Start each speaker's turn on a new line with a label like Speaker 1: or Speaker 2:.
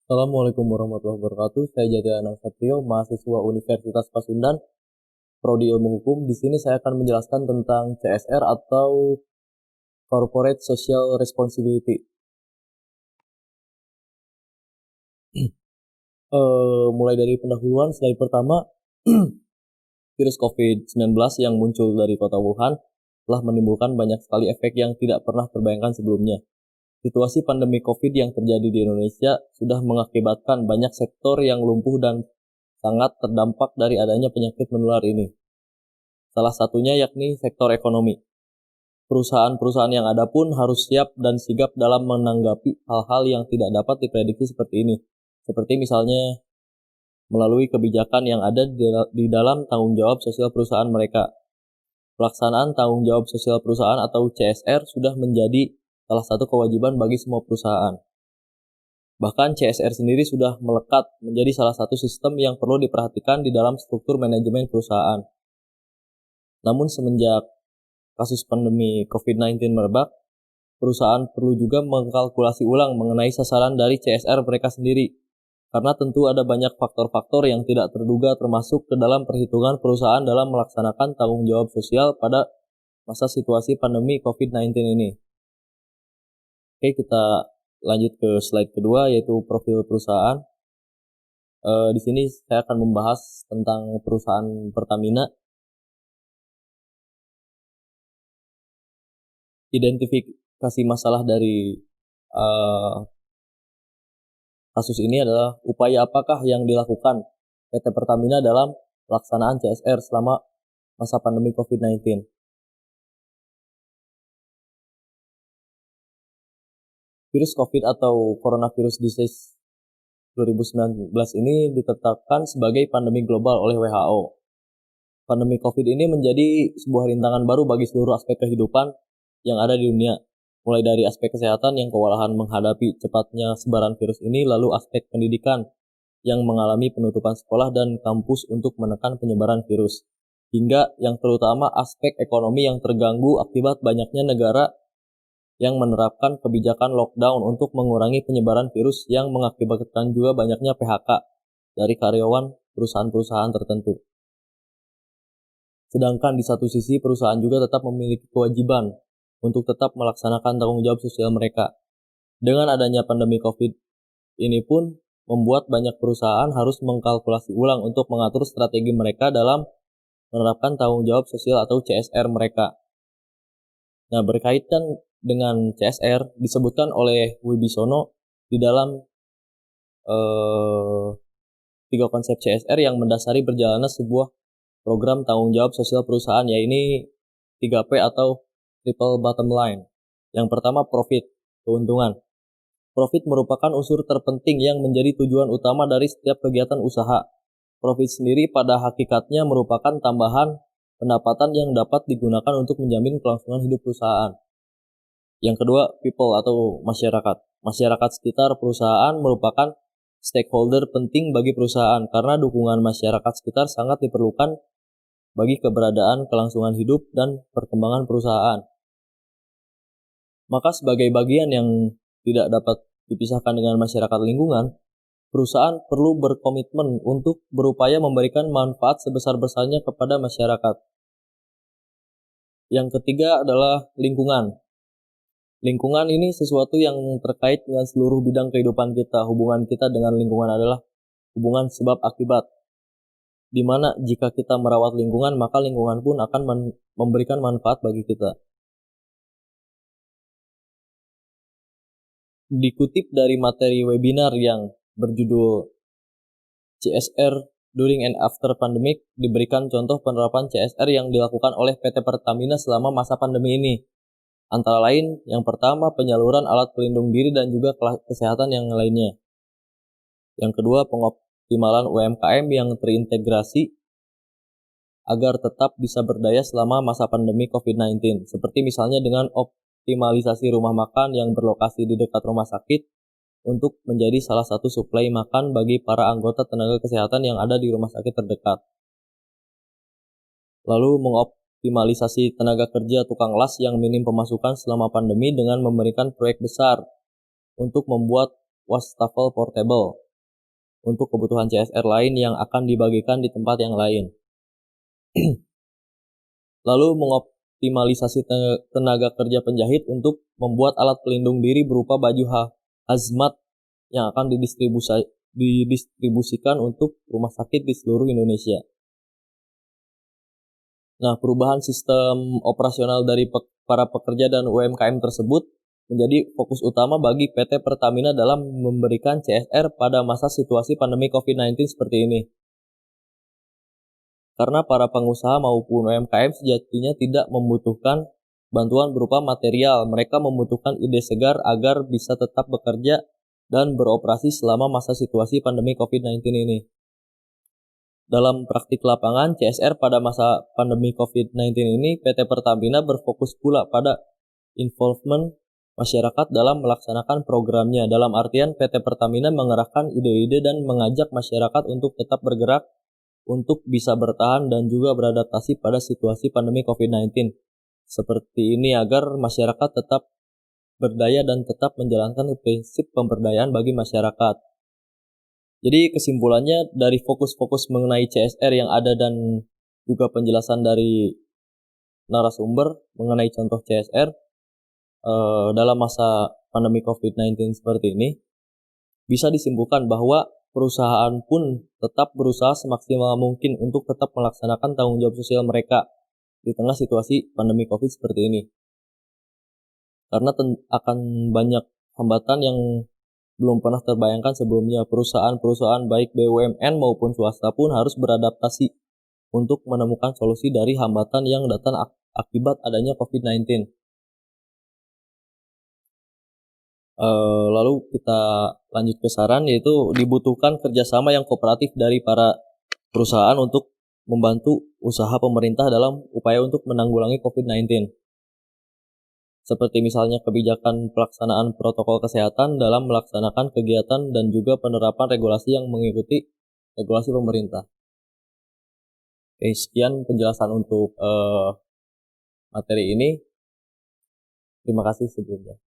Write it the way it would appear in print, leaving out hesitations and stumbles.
Speaker 1: Assalamualaikum warahmatullahi wabarakatuh. Saya Jatian Satrio, mahasiswa Universitas Pasundan, Prodi Ilmu Hukum. Di sini saya akan menjelaskan tentang CSR atau Corporate Social Responsibility. Mulai dari pendahuluan, slide pertama, virus COVID-19 yang muncul dari kota Wuhan telah menimbulkan banyak sekali efek yang tidak pernah terbayangkan sebelumnya. Situasi pandemi COVID yang terjadi di Indonesia sudah mengakibatkan banyak sektor yang lumpuh dan sangat terdampak dari adanya penyakit menular ini. Salah satunya yakni sektor ekonomi. Perusahaan-perusahaan yang ada pun harus siap dan sigap dalam menanggapi hal-hal yang tidak dapat diprediksi seperti ini. Seperti misalnya melalui kebijakan yang ada di dalam tanggung jawab sosial perusahaan mereka. Pelaksanaan tanggung jawab sosial perusahaan atau CSR sudah menjadi salah satu kewajiban bagi semua perusahaan. Bahkan CSR sendiri sudah melekat menjadi salah satu sistem yang perlu diperhatikan di dalam struktur manajemen perusahaan. Namun semenjak kasus pandemi COVID-19 merebak, perusahaan perlu juga mengkalkulasi ulang mengenai sasaran dari CSR mereka sendiri. Karena tentu ada banyak faktor-faktor yang tidak terduga termasuk ke dalam perhitungan perusahaan dalam melaksanakan tanggung jawab sosial pada masa situasi pandemi COVID-19 ini. Oke, kita lanjut ke slide kedua, yaitu profil perusahaan. Di sini saya akan membahas tentang perusahaan Pertamina. Identifikasi masalah dari kasus ini adalah upaya apakah yang dilakukan PT Pertamina dalam pelaksanaan CSR selama masa pandemi COVID-19. Virus COVID atau Coronavirus Disease 2019 ini ditetapkan sebagai pandemi global oleh WHO. Pandemi COVID ini menjadi sebuah rintangan baru bagi seluruh aspek kehidupan yang ada di dunia, mulai dari aspek kesehatan yang kewalahan menghadapi cepatnya sebaran virus ini, lalu aspek pendidikan yang mengalami penutupan sekolah dan kampus untuk menekan penyebaran virus, hingga yang terutama aspek ekonomi yang terganggu akibat banyaknya negara yang menerapkan kebijakan lockdown untuk mengurangi penyebaran virus yang mengakibatkan juga banyaknya PHK dari karyawan perusahaan-perusahaan tertentu. Sedangkan di satu sisi perusahaan juga tetap memiliki kewajiban untuk tetap melaksanakan tanggung jawab sosial mereka. Dengan adanya pandemi COVID ini pun membuat banyak perusahaan harus mengkalkulasi ulang untuk mengatur strategi mereka dalam menerapkan tanggung jawab sosial atau CSR mereka. Nah, berkaitan dengan CSR disebutkan oleh Wibisono di dalam 3 konsep CSR yang mendasari berjalannya sebuah program tanggung jawab sosial perusahaan, yaitu 3P atau Triple Bottom Line. Yang pertama, profit, keuntungan. Profit merupakan unsur terpenting yang menjadi tujuan utama dari setiap kegiatan usaha. Profit sendiri pada hakikatnya merupakan tambahan pendapatan yang dapat digunakan untuk menjamin kelangsungan hidup perusahaan. Yang kedua, people atau masyarakat. Masyarakat sekitar perusahaan merupakan stakeholder penting bagi perusahaan karena dukungan masyarakat sekitar sangat diperlukan bagi keberadaan kelangsungan hidup dan perkembangan perusahaan. Maka sebagai bagian yang tidak dapat dipisahkan dengan masyarakat lingkungan, perusahaan perlu berkomitmen untuk berupaya memberikan manfaat sebesar-besarnya kepada masyarakat. Yang ketiga adalah lingkungan. Lingkungan ini sesuatu yang terkait dengan seluruh bidang kehidupan kita. Hubungan kita dengan lingkungan adalah hubungan sebab akibat, di mana jika kita merawat lingkungan, maka lingkungan pun akan memberikan manfaat bagi kita. Dikutip dari materi webinar yang berjudul CSR During and After Pandemic, diberikan contoh penerapan CSR yang dilakukan oleh PT Pertamina selama masa pandemi ini. Antara lain, yang pertama penyaluran alat pelindung diri dan juga kesehatan yang lainnya. Yang kedua, pengoptimalan UMKM yang terintegrasi agar tetap bisa berdaya selama masa pandemi COVID-19, seperti misalnya dengan optimalisasi rumah makan yang berlokasi di dekat rumah sakit untuk menjadi salah satu suplai makan bagi para anggota tenaga kesehatan yang ada di rumah sakit terdekat. Lalu mengoptimalisasi tenaga kerja tukang las yang minim pemasukan selama pandemi dengan memberikan proyek besar untuk membuat wastafel portable untuk kebutuhan CSR lain yang akan dibagikan di tempat yang lain. Lalu mengoptimalisasi tenaga kerja penjahit untuk membuat alat pelindung diri berupa baju hazmat yang akan didistribusikan untuk rumah sakit di seluruh Indonesia. Nah, perubahan sistem operasional dari para pekerja dan UMKM tersebut menjadi fokus utama bagi PT Pertamina dalam memberikan CSR pada masa situasi pandemi COVID-19 seperti ini. Karena para pengusaha maupun UMKM sejatinya tidak membutuhkan bantuan berupa material, mereka membutuhkan ide segar agar bisa tetap bekerja dan beroperasi selama masa situasi pandemi COVID-19 ini. Dalam praktik lapangan, CSR pada masa pandemi COVID-19 ini, PT Pertamina berfokus pula pada involvement masyarakat dalam melaksanakan programnya. Dalam artian, PT Pertamina mengerahkan ide-ide dan mengajak masyarakat untuk tetap bergerak untuk bisa bertahan dan juga beradaptasi pada situasi pandemi COVID-19. Seperti ini agar masyarakat tetap berdaya dan tetap menjalankan prinsip pemberdayaan bagi masyarakat. Jadi kesimpulannya dari fokus-fokus mengenai CSR yang ada dan juga penjelasan dari narasumber mengenai contoh CSR dalam masa pandemi COVID-19 seperti ini, bisa disimpulkan bahwa perusahaan pun tetap berusaha semaksimal mungkin untuk tetap melaksanakan tanggung jawab sosial mereka di tengah situasi pandemi COVID seperti ini. Karena akan banyak hambatan yang belum pernah terbayangkan sebelumnya. Perusahaan-perusahaan baik BUMN maupun swasta pun harus beradaptasi untuk menemukan solusi dari hambatan yang datang akibat adanya COVID-19. Lalu kita lanjut ke saran, yaitu dibutuhkan kerjasama yang kooperatif dari para perusahaan untuk membantu usaha pemerintah dalam upaya untuk menanggulangi COVID-19. Seperti misalnya kebijakan pelaksanaan protokol kesehatan dalam melaksanakan kegiatan dan juga penerapan regulasi yang mengikuti regulasi pemerintah. Oke, sekian penjelasan untuk materi ini. Terima kasih sebelumnya.